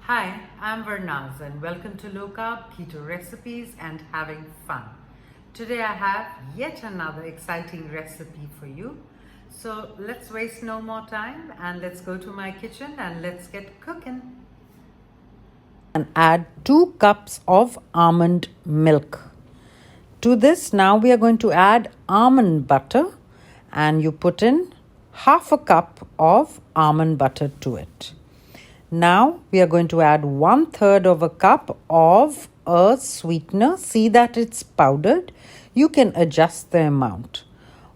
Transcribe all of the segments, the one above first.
Hi, I'm Varnaz and welcome to Low Carb Keto Recipes and Having Fun. Today I have yet another exciting recipe for you. So let's waste no more time and let's go to my kitchen and let's get cooking. And add 2 cups of almond milk. To this now we are going to add almond butter and you put in half a cup of almond butter to it. Now we are going to add 1/3 of a cup of a sweetener. See that it's powdered. You can adjust the amount.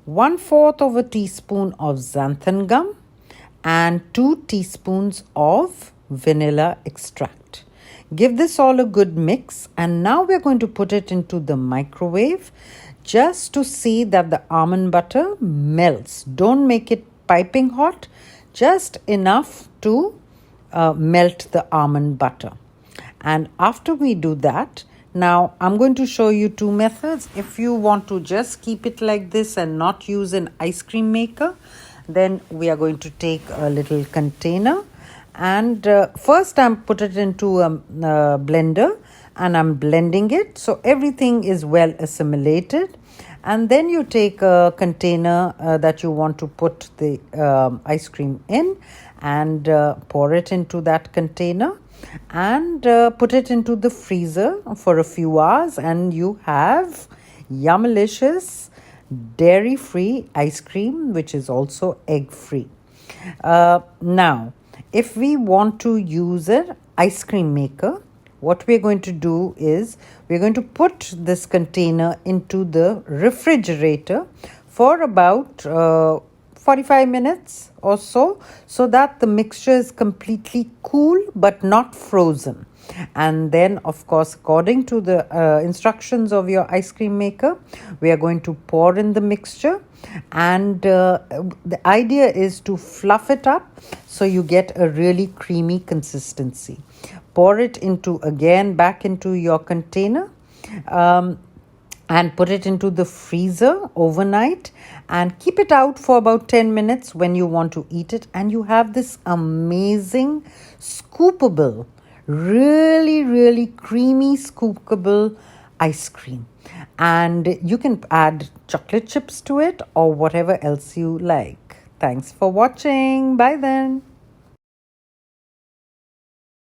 1/4 of a teaspoon of xanthan gum and 2 teaspoons of vanilla extract. Give this all a good mix and now we're going to put it into the microwave just to see that the almond butter melts. Don't make it piping hot, just enough to melt the almond butter. And after we do that, now I'm going to show you 2 methods. If you want to just keep it like this and not use an ice cream maker, then we are going to take a little container and first I'm put it into a blender and I'm blending it so everything is well assimilated. And then you take a container that you want to put the ice cream in and pour it into that container and put it into the freezer for a few hours and you have yummalicious dairy-free ice cream, which is also egg-free. Now, if we want to use an ice cream maker, what we're going to do is we're going to put this container into the refrigerator for about 45 minutes or so that the mixture is completely cool but not frozen. And then, of course, according to the instructions of your ice cream maker, we are going to pour in the mixture. And the idea is to fluff it up so you get a really creamy consistency. Pour it back into your container and put it into the freezer overnight and keep it out for about 10 minutes when you want to eat it. And you have this amazing scoopable, really creamy scoopable ice cream. And you can add chocolate chips to it or whatever else you like. Thanks for watching. Bye then.